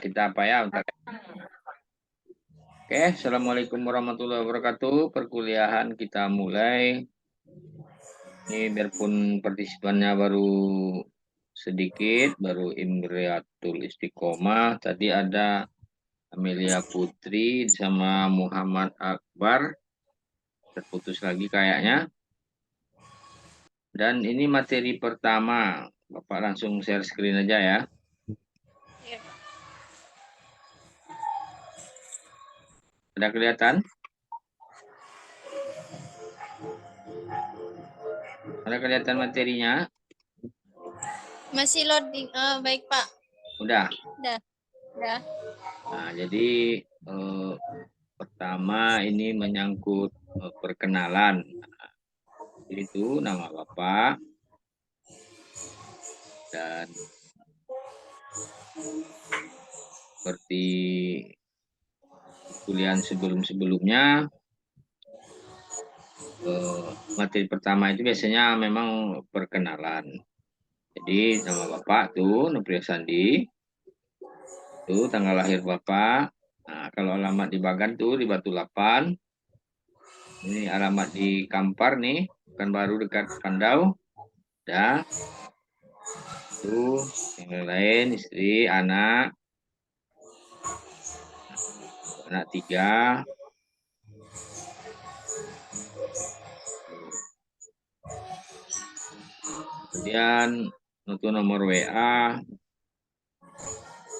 kita apa ya? Oke, Assalamualaikum warahmatullahi wabarakatuh. Perkuliahan kita mulai. Ini biarpun partisipannya baru sedikit, baru Imriatul Istiqomah. Tadi ada Amelia Putri sama Muhammad Akbar. Terputus lagi kayaknya. Dan ini materi pertama. Bapak langsung share screen aja ya. Ada kelihatan? Ada kelihatan materinya? Masih loading. Baik, Pak. Udah. Udah. Nah, jadi pertama ini menyangkut perkenalan. Itu nama Bapak dan seperti kuliah sebelum-sebelumnya, materi pertama itu biasanya memang perkenalan. Jadi nama Bapak tuh Nupriya Sandi, itu tanggal lahir Bapak. Nah, kalau alamat di Bagan tuh di Batu 8. Ini alamat di Kampar nih, Pekanbaru dekat Pandau. Dah. Itu yang lain, istri, anak 3. Kemudian untuk nomor WA,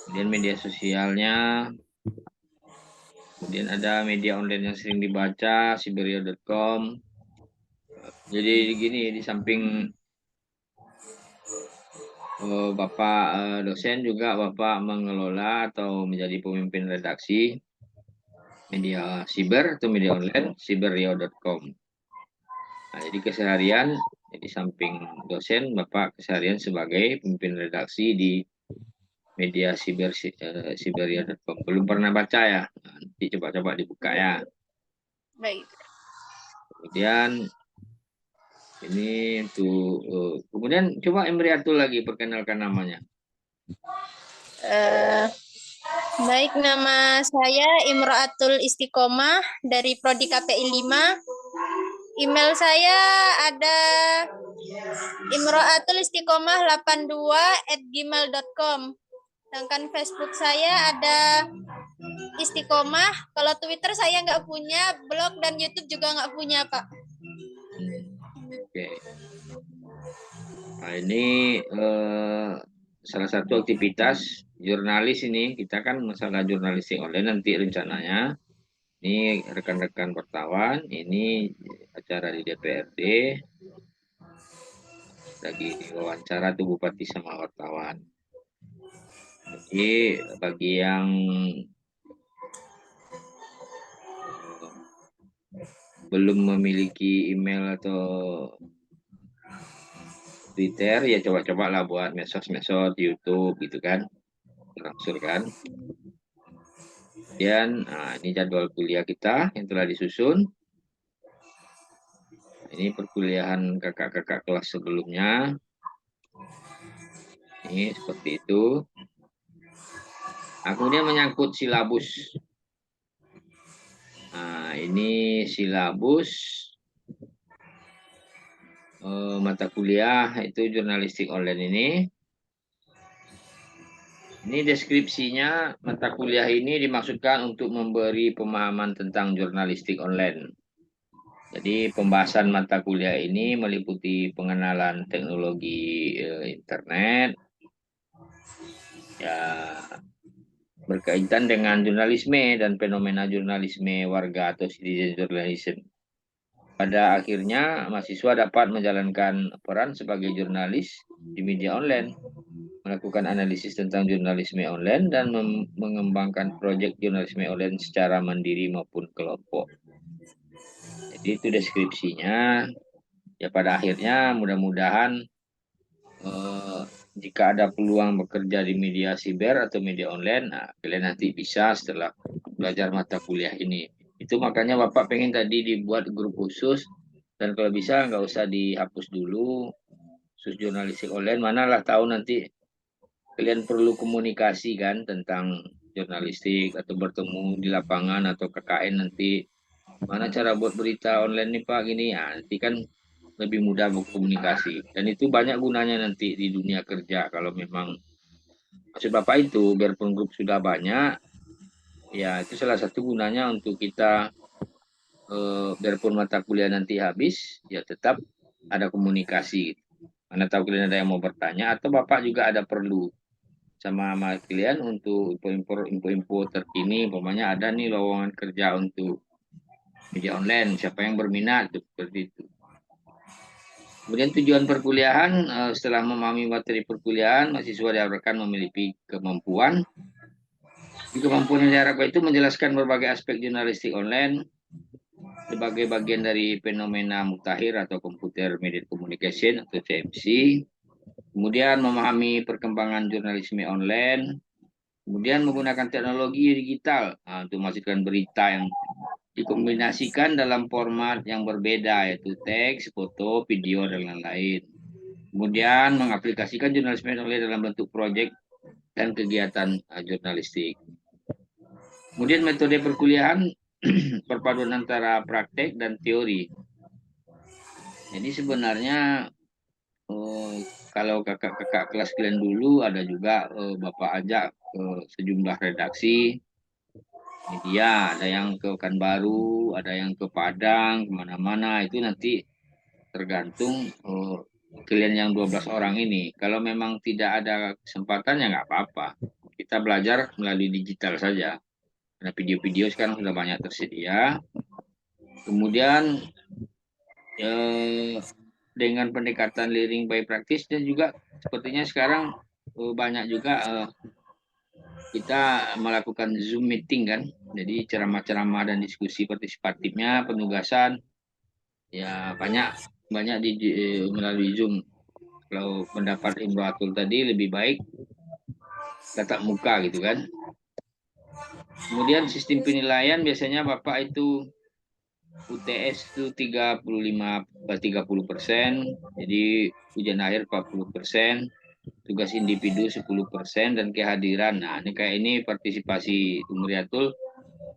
kemudian media sosialnya, kemudian ada media online yang sering dibaca, siberia.com. Jadi gini, di samping Bapak dosen juga Bapak mengelola atau menjadi pemimpin redaksi media siber atau media online siberia.com. Nah, jadi keseharian, di samping dosen, Bapak keseharian sebagai pemimpin redaksi di media siberia.com. Belum pernah baca ya? Nanti coba-coba dibuka ya. Baik. Kemudian ini untuk kemudian coba Imriatul lagi perkenalkan namanya. Baik, nama saya Imroatul Istiqomah dari Prodi KPI 5. Email saya ada imroatulistiqomah82@gmail.com. Sedangkan Facebook saya ada Istiqomah. Kalau Twitter saya nggak punya, blog dan YouTube juga nggak punya, Pak. Oke. Nah, ini salah satu aktivitas jurnalis ini. Kita kan masalah jurnalistik online nanti rencananya. Ini rekan-rekan wartawan, ini acara di DPRD. Lagi diwawancara tuh Bupati sama wartawan. Jadi bagi yang belum memiliki email atau Twitter, ya coba-coba lah buat medsos-medsos, YouTube gitu kan. Langsung kan. Kemudian ini jadwal kuliah kita yang telah disusun. Ini perkuliahan kakak-kakak kelas sebelumnya. Ini seperti itu. Nah, kemudian menyangkut silabus. Nah, ini silabus mata kuliah itu jurnalistik online ini. Ini deskripsinya, mata kuliah ini dimaksudkan untuk memberi pemahaman tentang jurnalistik online. Jadi pembahasan mata kuliah ini meliputi pengenalan teknologi internet, ya berkaitan dengan jurnalisme dan fenomena jurnalisme warga atau citizen journalism. Pada akhirnya, mahasiswa dapat menjalankan peran sebagai jurnalis di media online, melakukan analisis tentang jurnalisme online, dan mengembangkan proyek jurnalisme online secara mandiri maupun kelompok. Jadi itu deskripsinya. Ya pada akhirnya mudah-mudahan jika ada peluang bekerja di media siber atau media online, nah, kalian nanti bisa setelah belajar mata kuliah ini. Itu makanya Bapak pengen tadi dibuat grup khusus, dan kalau bisa nggak usah dihapus dulu, khusus jurnalistik online, manalah tahu nanti kalian perlu komunikasi kan tentang jurnalistik atau bertemu di lapangan atau KKN nanti mana cara buat berita online nih Pak gini ya nanti kan lebih mudah berkomunikasi dan itu banyak gunanya nanti di dunia kerja kalau memang maksud Bapak itu biarpun grup sudah banyak ya itu salah satu gunanya untuk kita biarpun mata kuliah nanti habis ya tetap ada komunikasi mana tahu kalian ada yang mau bertanya atau Bapak juga ada perlu sama kalian untuk info-info terkini umpamanya ada nih lowongan kerja untuk media online siapa yang berminat seperti itu. Kemudian tujuan perkuliahan setelah memahami materi perkuliahan mahasiswa diharapkan memiliki kemampuan. Kemampuan yang diharapkan itu menjelaskan berbagai aspek jurnalistik online sebagai bagian dari fenomena mutakhir atau computer media communication atau CMC. Kemudian memahami perkembangan jurnalisme online, kemudian menggunakan teknologi digital untuk menghasilkan berita yang dikombinasikan dalam format yang berbeda yaitu teks, foto, video dan lain-lain. Kemudian mengaplikasikan jurnalisme online dalam bentuk proyek dan kegiatan jurnalistik. Kemudian metode perkuliahan perpaduan antara praktek dan teori. Jadi sebenarnya kalau kakak-kakak kelas kalian dulu ada juga Bapak ajak ke sejumlah redaksi media, ada yang ke Pekanbaru, ada yang ke Padang, kemana-mana itu nanti tergantung kalian yang 12 orang ini. Kalau memang tidak ada kesempatan ya nggak apa-apa. Kita belajar melalui digital saja. Karena video-video sekarang sudah banyak tersedia. Kemudian dengan pendekatan learning by practice dan juga sepertinya sekarang banyak juga kita melakukan Zoom meeting kan. Jadi ceramah-ceramah dan diskusi partisipatifnya, penugasan ya banyak melalui Zoom. Kalau pendapat Imro Atul tadi lebih baik tatap muka gitu kan. Kemudian sistem penilaian biasanya Bapak itu UTS itu 30%, jadi ujian akhir 40%, tugas individu 10% dan kehadiran. Nah, ini kayak ini partisipasi Umriatul.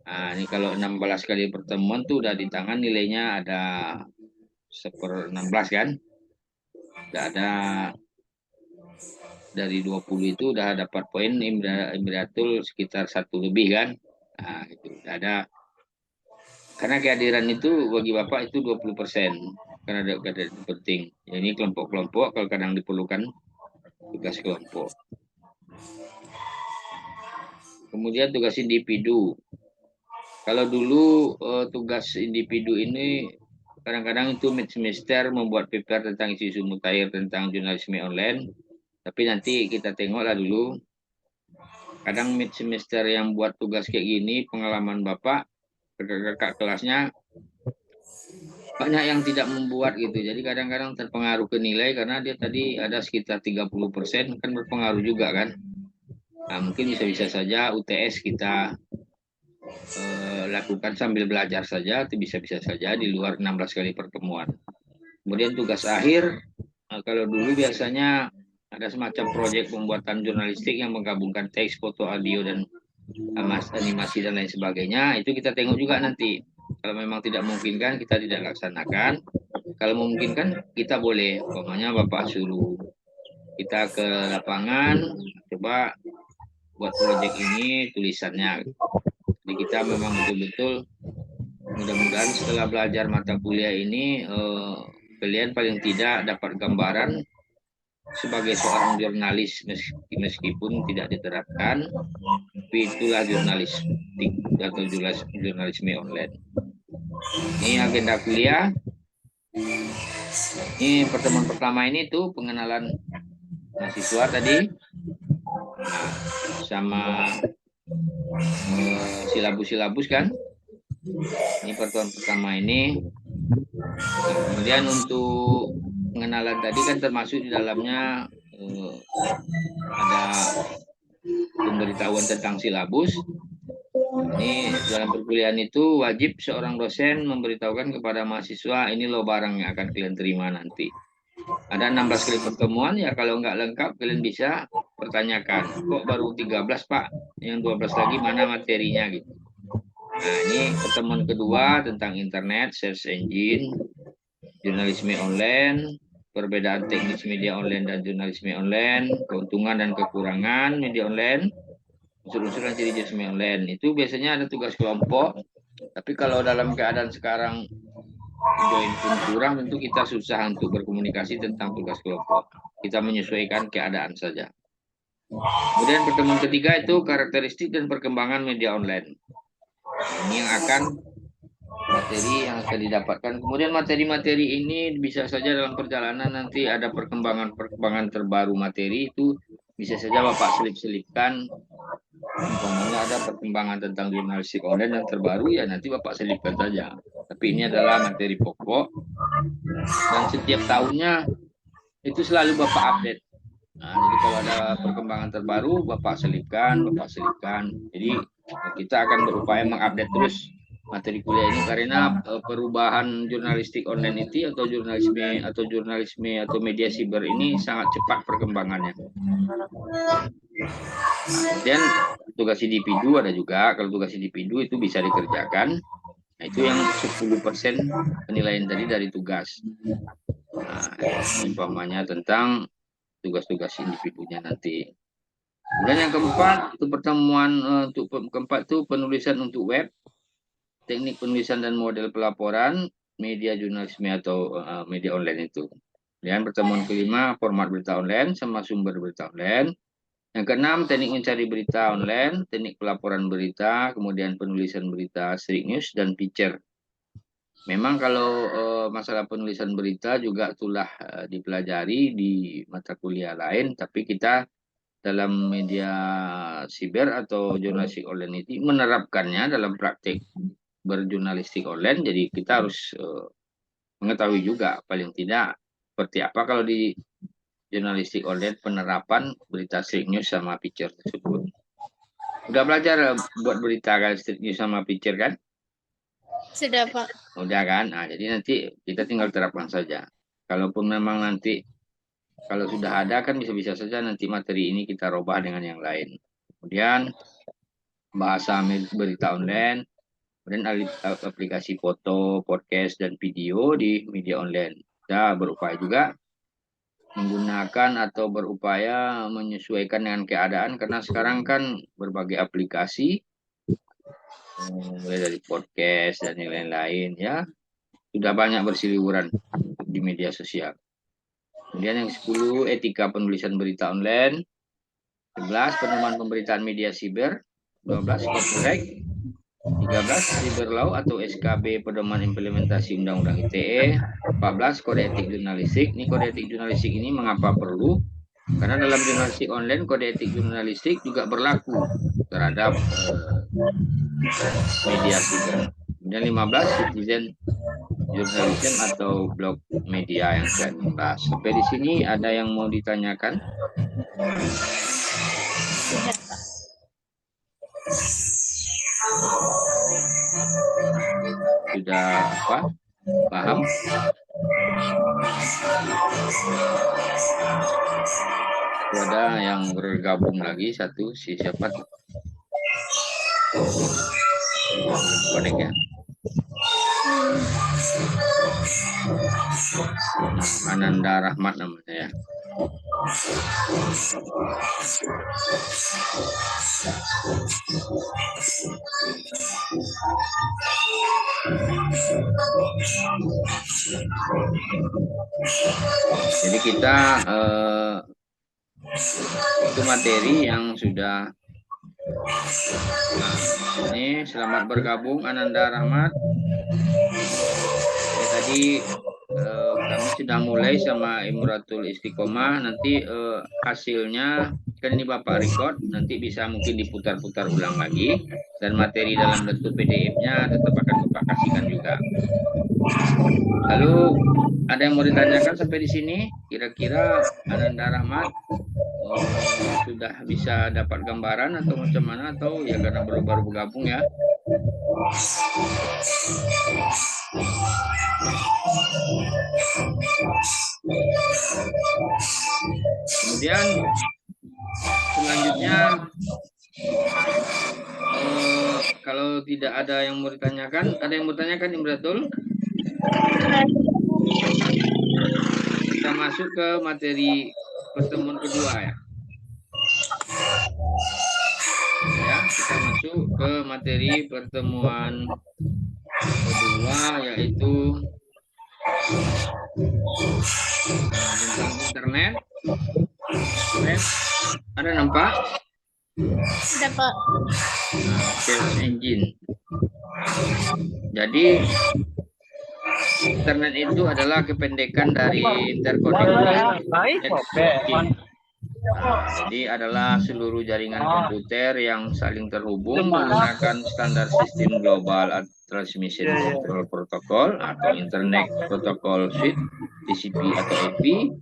Nah, ini kalau 16 kali pertemuan tuh udah di tangan nilainya ada 1/16 kan. Udah ada dari 20 itu udah dapat poin Imriatul sekitar 1 lebih kan. Nah, itu udah ada. Karena kehadiran itu bagi Bapak itu 20%. Karena ada kehadiran penting. Ya, ini kelompok-kelompok kalau kadang diperlukan tugas kelompok. Kemudian tugas individu. Kalau dulu tugas individu ini kadang-kadang itu mid semester membuat paper tentang isu-isu mutakhir tentang jurnalisme online. Tapi nanti kita tengoklah dulu. Kadang mid semester yang buat tugas kayak gini, pengalaman Bapak, kakak kelasnya, banyak yang tidak membuat gitu. Jadi kadang-kadang terpengaruh ke nilai karena dia tadi ada sekitar 30% kan berpengaruh juga kan. Nah, mungkin bisa-bisa saja UTS kita lakukan sambil belajar saja, atau bisa-bisa saja di luar 16 kali pertemuan. Kemudian tugas akhir, kalau dulu biasanya ada semacam proyek pembuatan jurnalistik yang menggabungkan teks, foto, audio, dan animasi dan lain sebagainya. Itu kita tengok juga nanti. Kalau memang tidak memungkinkan, kita tidak laksanakan. Kalau memungkinkan, kita boleh. Pokoknya Bapak suruh kita ke lapangan, coba buat proyek ini tulisannya. Jadi kita memang betul-betul mudah-mudahan setelah belajar mata kuliah ini kalian paling tidak dapat gambaran sebagai seorang jurnalis meskipun tidak diterapkan, tapi itulah jurnalistik atau jurnalisme online. Ini agenda kuliah. Ini pertemuan pertama ini tuh pengenalan mahasiswa tadi sama silabus-silabus kan. Ini pertemuan pertama ini. Kemudian untuk pengenalan tadi kan termasuk di dalamnya ada pemberitahuan tentang silabus. Ini dalam perkuliahan itu wajib seorang dosen memberitahukan kepada mahasiswa ini loh barang yang akan kalian terima nanti. Ada 16 kali pertemuan ya kalau nggak lengkap kalian bisa pertanyakan, kok baru 13 Pak, yang 12 lagi mana materinya gitu. Nah, ini pertemuan kedua tentang internet, search engine, jurnalisme online, perbedaan teknis media online dan jurnalisme online, keuntungan dan kekurangan media online, unsur-unsur dan ciri jurnalisme online. Itu biasanya ada tugas kelompok, tapi kalau dalam keadaan sekarang join pun kurang, tentu kita susah untuk berkomunikasi tentang tugas kelompok. Kita menyesuaikan keadaan saja. Kemudian pertemuan ketiga itu karakteristik dan perkembangan media online. Ini yang akan materi yang akan didapatkan. Kemudian materi-materi ini bisa saja dalam perjalanan nanti ada perkembangan terbaru materi, itu bisa saja Bapak selip-selipkan. Umpamanya ada perkembangan tentang jurnalistik online yang terbaru, ya nanti Bapak selipkan saja. Tapi ini adalah materi pokok dan setiap tahunnya itu selalu Bapak update. Nah, jadi kalau ada perkembangan terbaru Bapak selipkan. Jadi kita akan berupaya mengupdate terus materi kuliah ini karena perubahan jurnalistik online itu atau jurnalisme atau media siber ini sangat cepat perkembangannya. Kemudian tugas individu ada juga. Kalau tugas individu itu bisa dikerjakan. Nah, itu yang 10% penilaian tadi dari tugas. Nah, umpamanya tentang tugas-tugas individunya nanti. Dan yang keempat itu pertemuan untuk keempat itu penulisan untuk web, teknik penulisan dan model pelaporan, media jurnalisme atau media online itu. Dan pertemuan kelima format berita online sama sumber berita online. Yang keenam teknik mencari berita online, teknik pelaporan berita, kemudian penulisan berita street news dan picture. Memang kalau masalah penulisan berita juga telah dipelajari di mata kuliah lain, tapi kita dalam media siber atau jurnalistik online itu menerapkannya dalam praktik berjurnalistik online. Jadi kita harus mengetahui juga paling tidak seperti apa kalau di jurnalistik online penerapan berita street news sama picture tersebut. Udah belajar buat berita kan street news sama picture kan? Sudah, Pak. Udah kan? Nah, jadi nanti kita tinggal terapkan saja. Kalaupun memang nanti kalau sudah ada kan bisa-bisa saja nanti materi ini kita rubah dengan yang lain. Kemudian bahasa berita online, kemudian aplikasi foto, podcast, dan video di media online. Kita berupaya juga menggunakan atau berupaya menyesuaikan dengan keadaan karena sekarang kan berbagai aplikasi mulai dari podcast dan yang lain-lain ya sudah banyak berseliweran di media sosial. Kemudian yang 10 etika penulisan berita online, 11 penemuan pemberitaan media siber, 12 copyright, 13 cyber law atau SKB pedoman implementasi undang-undang ITE, 14 kode etik jurnalistik. Ini kode etik jurnalistik ini mengapa perlu? Karena dalam jurnalistik online kode etik jurnalistik juga berlaku terhadap media siber. Kemudian 15 citizen journalism atau blog media yang saya bahas. Sampai di sini ada yang mau ditanyakan? Sudah apa? Paham? Ada yang bergabung lagi satu, siapa? Konek ya. Ananda Rahmat namanya ya. Jadi kita itu materi yang sudah. Nah, ini selamat bergabung Ananda Rahmat. Ya, tadi kami sudah mulai sama Imratul Istiqomah. Nanti hasilnya kan ini Bapak record, nanti bisa mungkin diputar-putar ulang lagi dan materi dalam bentuk PDF-nya tetap akan Bapak kasihkan juga. Lalu ada yang mau ditanyakan sampai di sini? Kira-kira Ananda Rahmat sudah bisa dapat gambaran atau macam mana, atau ya karena baru-baru bergabung ya? Kemudian selanjutnya kalau tidak ada yang mau ditanyakan, ada yang mau ditanyakan Imratul? Kita masuk ke materi pertemuan kedua ya. Ya, kita masuk ke materi pertemuan kedua, yaitu tentang internet, web. Ada nampak? Ada Pak. Search engine. Jadi internet itu adalah kependekan dari interconnected networking. Jadi adalah seluruh jaringan komputer yang saling terhubung menggunakan standar sistem global transmission control protocol atau internet protocol suite TCP atau IP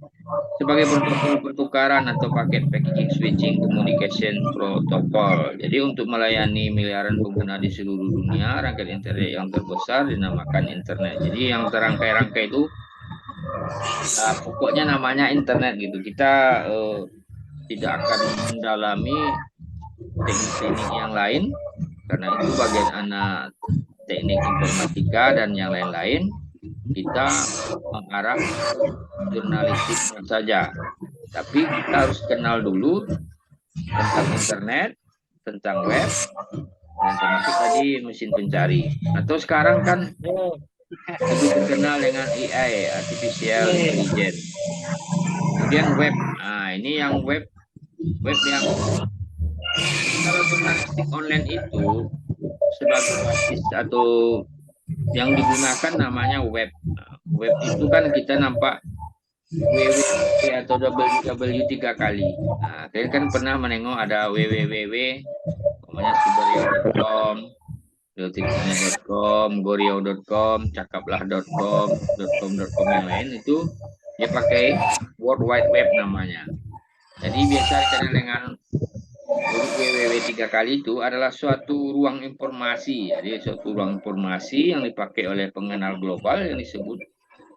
sebagai protokol pertukaran atau paket packaging switching communication protocol. Jadi untuk melayani miliaran pengguna di seluruh dunia, rangkaian internet yang terbesar dinamakan internet. Jadi yang terangkai-rangkai itu pokoknya namanya internet gitu. Kita tidak akan mendalami teknik-teknik yang lain karena itu bagian anak teknik informatika dan yang lain-lain. Kita mengarah jurnalistik saja, tapi kita harus kenal dulu tentang internet, tentang web, dan termasuk tadi mesin pencari. Atau sekarang kan lebih terkenal dengan AI, artificial intelligence. Kemudian web, nah ini yang web yang kalau jurnalistik online itu sebagai basis atau yang digunakan namanya web. Web itu kan kita nampak www atau www 3 kali. Nah, kalian kan pernah menengok ada www, namanya cyberio.com, detiknya.com, gorio.com, cakaplah.com, .com yang lain itu dia pakai World Wide Web namanya. Jadi biasa dikenal dengan www 3 kali itu adalah suatu ruang informasi. Jadi suatu ruang informasi yang dipakai oleh pengenal global yang disebut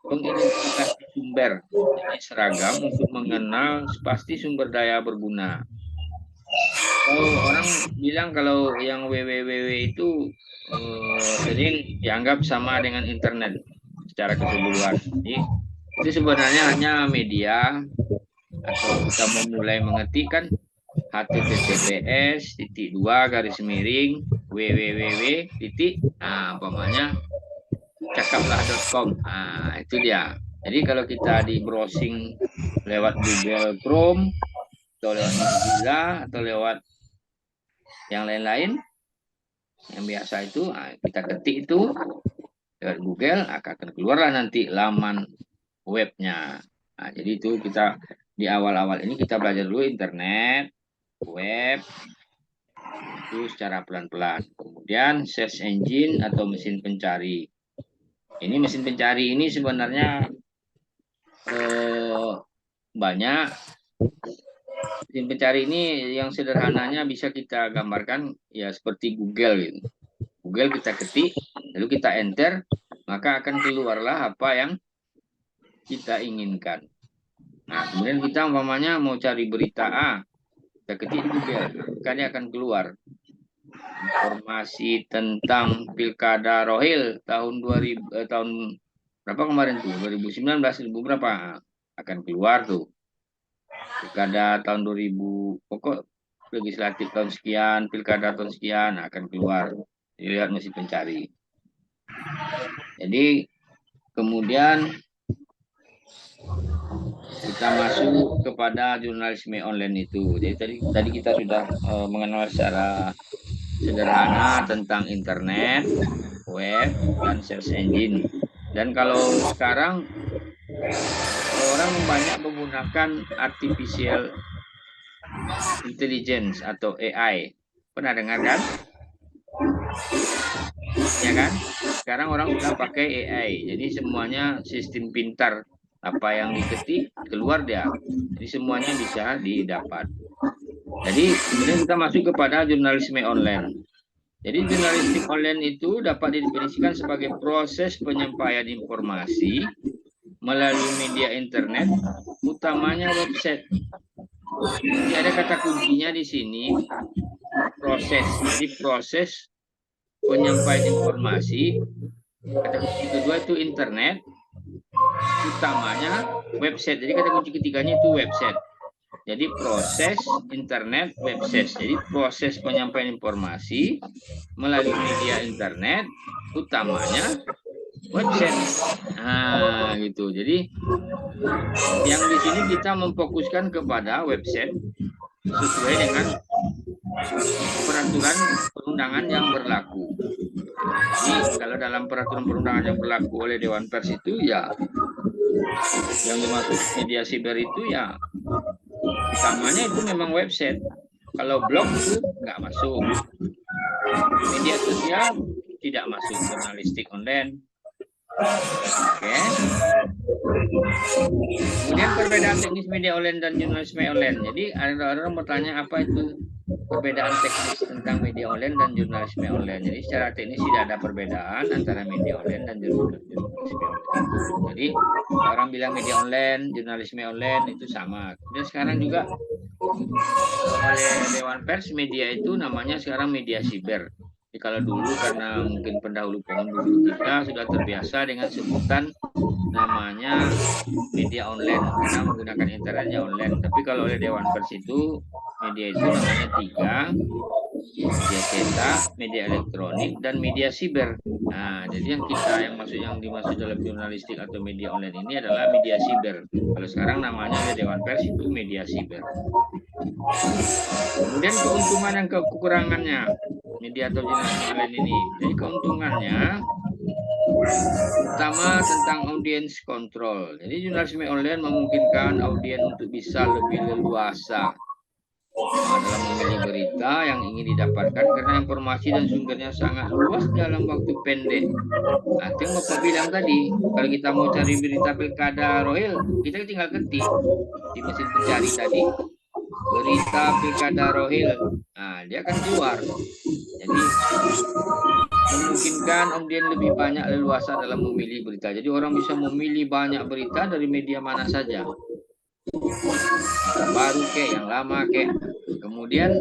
pengidentifikasi sumber. Jadi seragam untuk mengenal pasti sumber daya berguna. Kalau orang bilang kalau yang www itu sering dianggap sama dengan internet secara keseluruhan. Jadi itu sebenarnya hanya media atau kita memulai mengetik kan https://www. Umpamanya cakaplah.com. Itu dia. Jadi kalau kita di browsing lewat Google Chrome atau lewat Mozilla atau lewat yang lain-lain yang biasa itu kita ketik itu lewat Google akan keluarlah nanti laman webnya. Jadi itu kita di awal-awal ini kita belajar dulu internet, web itu secara pelan-pelan. Kemudian search engine atau mesin pencari. Ini mesin pencari ini sebenarnya banyak. Mesin pencari ini yang sederhananya bisa kita gambarkan ya seperti Google gitu. Google kita ketik, lalu kita enter, maka akan keluarlah apa yang kita inginkan. Nah, kemudian kita umpamanya mau cari berita A, kita ketik di Google, maka dia akan keluar informasi tentang Pilkada Rohil tahun 2000 tahun berapa kemarin tuh 2019 berapa akan keluar tuh Pilkada tahun 2000 pokok legislatif tahun sekian, Pilkada tahun sekian akan keluar. Dilihat mesin pencari. Jadi kemudian kita masuk kepada jurnalisme online itu. Jadi tadi kita sudah mengenal secara sederhana tentang internet, web, dan search engine. Dan kalau sekarang orang banyak menggunakan artificial intelligence atau AI. Pernah dengar kan? Ya kan? Sekarang orang sudah pakai AI. Jadi semuanya sistem pintar. Apa yang diketik keluar dia. Jadi semuanya bisa didapat. Jadi kemudian kita masuk kepada jurnalisme online. Jadi jurnalistik online itu dapat didefinisikan sebagai proses penyampaian informasi melalui media internet, utamanya website. Jadi ada kata kuncinya di sini, proses. Jadi proses penyampaian informasi. Kata kunci kedua itu internet, utamanya website. Jadi kata kunci ketiganya itu website. Jadi proses internet, website. Jadi proses penyampaian informasi melalui media internet, utamanya website. Nah, gitu. Jadi yang di sini kita memfokuskan kepada website sesuai dengan peraturan perundangan yang berlaku. Jadi kalau dalam peraturan perundangan yang berlaku oleh Dewan Pers itu ya yang dimaksud media siber itu ya utamanya itu memang website. Kalau blog itu nggak masuk. Media sosial tidak masuk, jurnalistik online. Oke. Kemudian perbedaan teknis media online dan jurnalisme online. Jadi ada orang bertanya apa itu perbedaan teknis tentang media online dan jurnalisme online. Jadi secara teknis tidak ada perbedaan antara media online dan jurnalisme online. Jadi orang bilang media online, jurnalisme online itu sama. Dan sekarang juga oleh Dewan Pers media itu namanya sekarang media siber. Jadi kalau dulu karena mungkin pendahulu penghulu kita sudah terbiasa dengan sebutan namanya media online karena menggunakan internetnya online. Tapi kalau oleh Dewan Pers itu media itu namanya 3, media cetak, media elektronik, dan media siber. Nah, jadi yang dimaksud dalam jurnalistik atau media online ini adalah media siber. Kalau sekarang namanya oleh Dewan Pers itu media siber. Kemudian keuntungan dan kekurangannya media atau jurnalisme online ini. Jadi keuntungannya pertama tentang audience control. Jadi jurnalisme online memungkinkan audiens untuk bisa lebih leluasa dalam memilih berita yang ingin didapatkan karena informasi dan sumbernya sangat luas dalam waktu pendek. Nah, itu yang Bapak bilang tadi, kalau kita mau cari berita pilkada Rohil, kita tinggal ketik di mesin pencari tadi, berita pilkada Rohil. Nah, dia akan keluar. Jadi memungkinkan audiens lebih banyak leluasa dalam memilih berita. Jadi orang bisa memilih banyak berita dari media mana saja. Yang baru kek, yang lama kek. Kemudian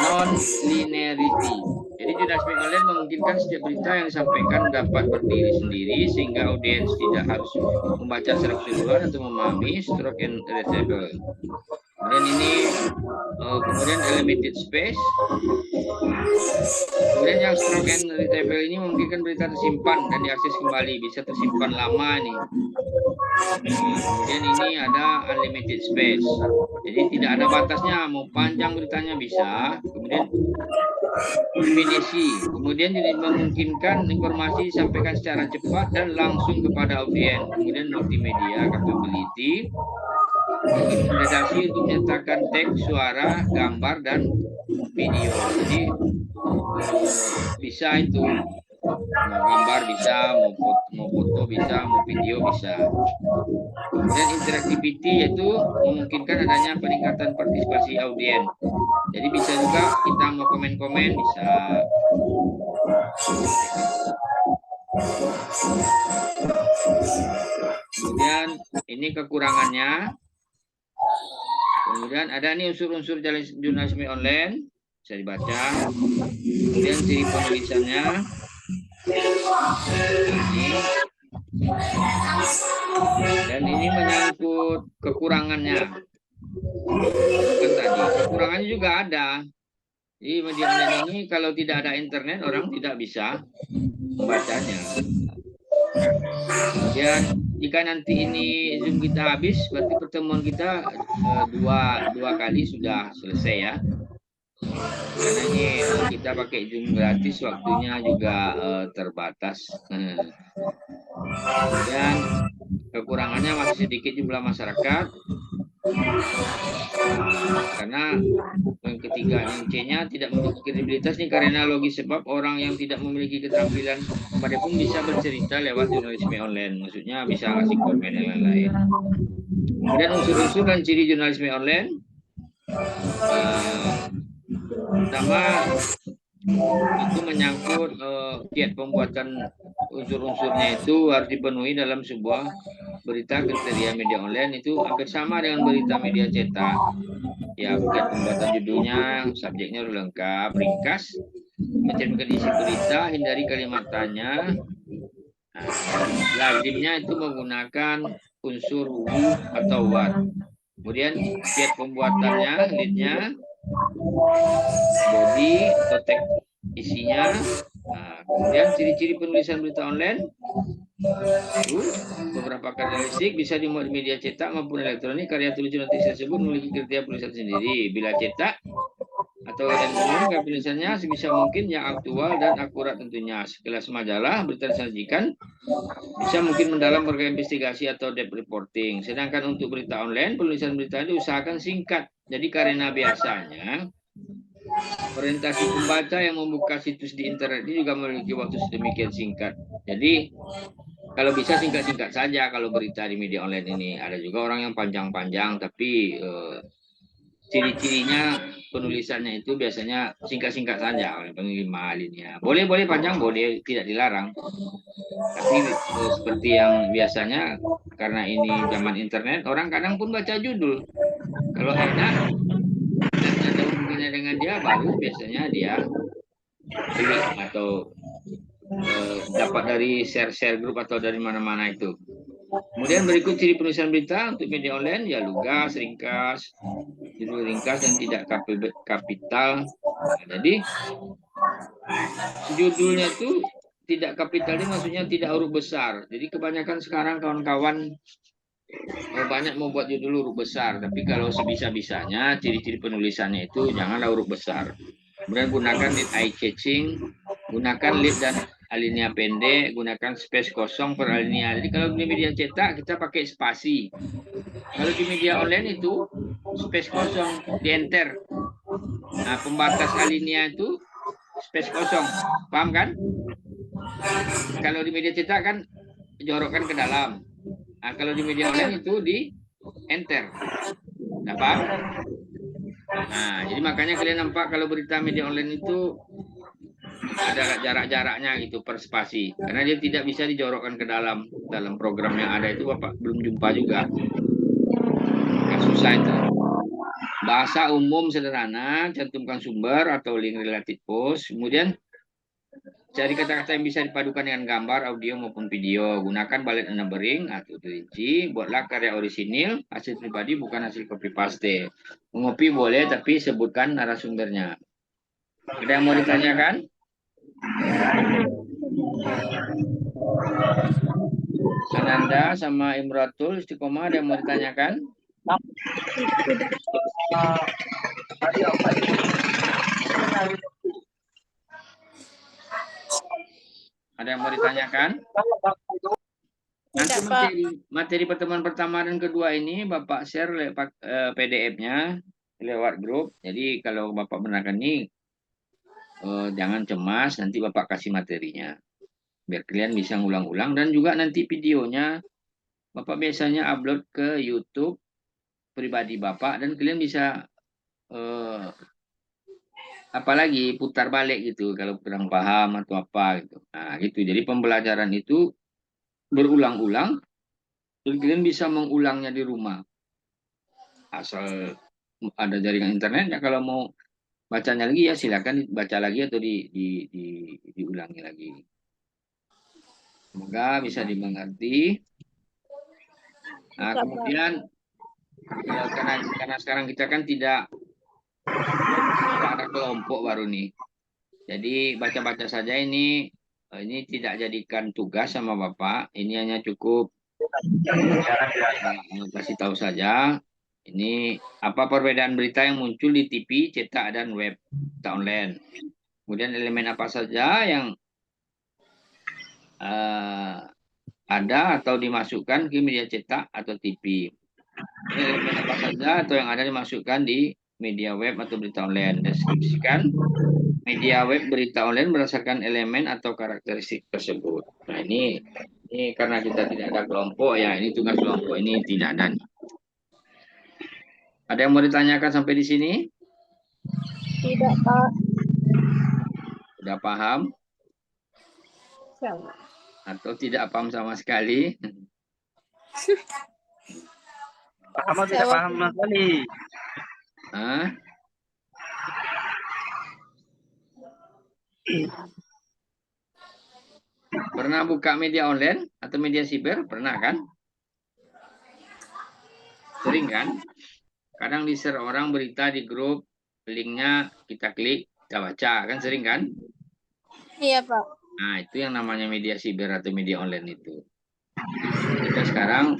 non-linearity. Jadi jurnalisme online memungkinkan setiap berita yang disampaikan dapat berdiri sendiri sehingga audiens tidak harus membaca secara keseluruhan atau memahami stroke and retrieval. Kemudian ini kemudian limited space. Kemudian yang stroke and retrieval ini memungkinkan berita tersimpan dan diakses kembali, bisa tersimpan lama nih. Kemudian ini ada unlimited space. Jadi tidak ada batasnya, mau panjang beritanya bisa. Kemudian immediacy. Kemudian jadi memungkinkan informasi disampaikan secara cepat dan langsung kepada audiens. Kemudian multimedia capability. Redaksi untuk menyertakan teks, suara, gambar, dan video. Jadi bisa itu mau gambar bisa, mau foto bisa, mau video bisa. Kemudian interactivity yaitu memungkinkan adanya peningkatan partisipasi audiens. Jadi bisa juga kita mau komen-komen bisa. Kemudian ini kekurangannya. Kemudian ada nih unsur-unsur jurnalisme online, bisa dibaca. Kemudian ciri penulisannya. Dan ini menyangkut kekurangannya. Kan tadi kekurangannya juga ada. Jadi media online ini kalau tidak ada internet orang tidak bisa membacanya. Kemudian jika nanti ini Zoom kita habis, berarti pertemuan kita dua kali sudah selesai ya. Karena ini kita pakai Zoom gratis, waktunya juga terbatas. Dan kekurangannya masih sedikit jumlah masyarakat. Karena yang ketiga, yang C-nya tidak memiliki kredibilitas nih karena logis sebab orang yang tidak memiliki keterampilan pada pun bisa bercerita lewat jurnalisme online. Maksudnya bisa ngasih komen dan lain-lain. Kemudian unsur-unsur dan ciri jurnalisme online. Pertama itu menyangkut kiat pembuatan unsur-unsurnya itu harus dipenuhi dalam sebuah berita kriteria media online itu hampir sama dengan berita media cetak. Ya, bukan pembuatan judulnya, subjeknya harus lengkap, ringkas, mencerminkan isi berita, hindari kalimat tanya. Nah, lazimnya itu menggunakan unsur who atau what. Kemudian kiat pembuatannya, leadnya, body atau teks isinya. Nah, kemudian ciri-ciri penulisan berita online. Beberapa karakteristik bisa dimuat di media cetak maupun elektronik. Karya tulis jurnalis tersebut memiliki kriteria penulisan sendiri. Bila cetak atau yang umum, karya tulisannya sebisa mungkin yang aktual dan akurat tentunya. Sekelas majalah, berita disajikan bisa mungkin mendalam berbagai investigasi atau depth reporting. Sedangkan untuk berita online, penulisan berita diusahakan singkat. Jadi karena biasanya orientasi pembaca yang membuka situs di internet ini juga memiliki waktu sedemikian singkat. Jadi kalau bisa singkat-singkat saja kalau berita di media online ini. Ada juga orang yang panjang-panjang, tapi ciri-cirinya penulisannya itu biasanya singkat-singkat saja oleh pengiriman alinea. Boleh-boleh panjang, boleh, tidak dilarang. Tapi seperti yang biasanya, karena ini zaman internet, orang kadang pun baca judul. Kalau enak dan ada hubungannya dengan dia, baru biasanya dia klik atau dapat dari share-share grup atau dari mana-mana itu. Kemudian berikut ciri penulisan berita untuk media online, ya lugas, ringkas, judul ringkas dan tidak kapital. Nah, jadi judulnya itu tidak kapital ini maksudnya tidak huruf besar. Jadi kebanyakan sekarang kawan-kawan banyak membuat judul huruf besar, tapi kalau sebisa-bisanya ciri-ciri penulisannya itu janganlah huruf besar. Kemudian gunakan lead eye catching, gunakan lead dan alinea pendek, gunakan space kosong per alinea. Jadi kalau di media cetak kita pakai spasi. Kalau di media online itu space kosong, di enter. Nah, pembatas alinea itu space kosong. Paham kan? Kalau di media cetak kan jorokkan ke dalam. Nah, kalau di media online itu di enter. Nah, paham? Nah, jadi makanya kalian nampak kalau berita media online itu ada jarak-jaraknya gitu per spasi. Karena dia tidak bisa dijorokkan ke dalam program yang ada itu Bapak belum jumpa juga. Yang susah itu. Bahasa umum sederhana, cantumkan sumber atau link related post. Kemudian cari kata-kata yang bisa dipadukan dengan gambar, audio maupun video. Gunakan bullet numbering atau rinci. Buatlah karya orisinil, hasil pribadi bukan hasil copy paste. Mengopi boleh tapi sebutkan narasumbernya. Ada yang mau ditanyakan? Ananda sama Imratul Istiqomah ada yang mau ditanyakan? Ada yang mau ditanyakan? Nanti materi pertemuan pertama dan kedua ini Bapak share lewat PDF-nya lewat grup. Jadi kalau Bapak menanyakan ini jangan cemas, nanti Bapak kasih materinya. Biar kalian bisa ngulang-ulang dan juga nanti videonya Bapak biasanya upload ke YouTube pribadi Bapak dan kalian bisa apalagi putar balik gitu kalau kurang paham atau apa gitu. Nah, gitu. Jadi pembelajaran itu berulang-ulang dan kalian bisa mengulangnya di rumah. Asal ada jaringan internet ya, kalau mau bacanya lagi ya silakan baca lagi atau diulangi lagi. Semoga bisa dimengerti. Nah, kemudian ya, karena sekarang kita kan tidak ada kelompok baru nih. Jadi baca-baca saja ini tidak jadikan tugas sama Bapak. Ini hanya cukup kasih tahu saja. Ini apa perbedaan berita yang muncul di TV, cetak, dan web online. Kemudian elemen apa saja yang ada atau dimasukkan ke media cetak atau TV. Elemen apa saja atau yang ada dimasukkan di media web atau berita online. Deskripsikan media web berita online berdasarkan elemen atau karakteristik tersebut. Nah, ini karena kita tidak ada kelompok ya, ini tugas kelompok ini tidak ada. Ada yang mau ditanyakan sampai di sini? Tidak, Pak. Sudah paham? Sama. Atau tidak paham sama sekali? Paham atau tidak Jawab. paham Mas Wali? Hah? Pernah buka media online atau media siber? Pernah kan? Sering kan? Kadang di-share orang berita di grup, linknya kita klik, kita baca, kan sering kan? Iya, Pak. Nah, itu yang namanya media siber atau media online itu. Kita sekarang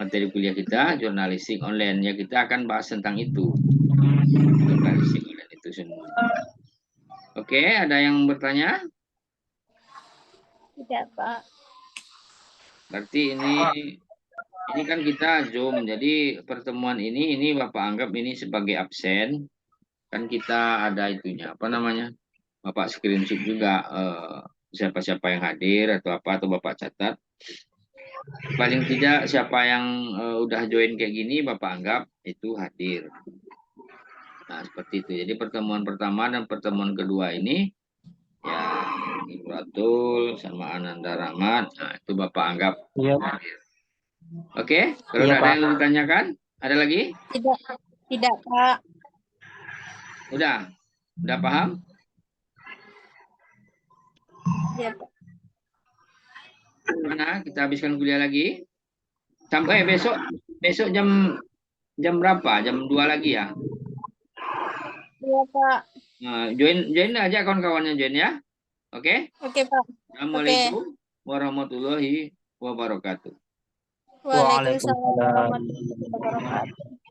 materi kuliah kita jurnalistik online, ya kita akan bahas tentang itu. Jurnalistik online itu semua. Oke, ada yang bertanya? Tidak, Pak. Berarti ini kan kita Zoom. Jadi pertemuan ini Bapak anggap ini sebagai absen. Kan kita ada itunya, apa namanya? Bapak screenshot juga siapa-siapa yang hadir atau apa, atau Bapak catat. Paling tidak siapa yang udah join kayak gini Bapak anggap itu hadir. Nah, seperti itu. Jadi pertemuan pertama dan pertemuan kedua ini ya Ibratul sama Ananda Rahmat. Nah, itu Bapak anggap Iya, hadir. Oke, kalau iya ada Pak. yang ditanyakan, ada lagi? Tidak. Tidak, Pak. Udah paham? Iya, Pak. Mana kita habiskan kuliah lagi? Sampai besok jam berapa? Jam 2 lagi ya? Iya, Pak. Nah, join aja kawan-kawannya join ya. Oke? Oke, Pak. Oke. Assalamualaikum warahmatullahi wabarakatuh. Waalaikumsalam Waalaikumsalam. warahmatullahi wabarakatuh.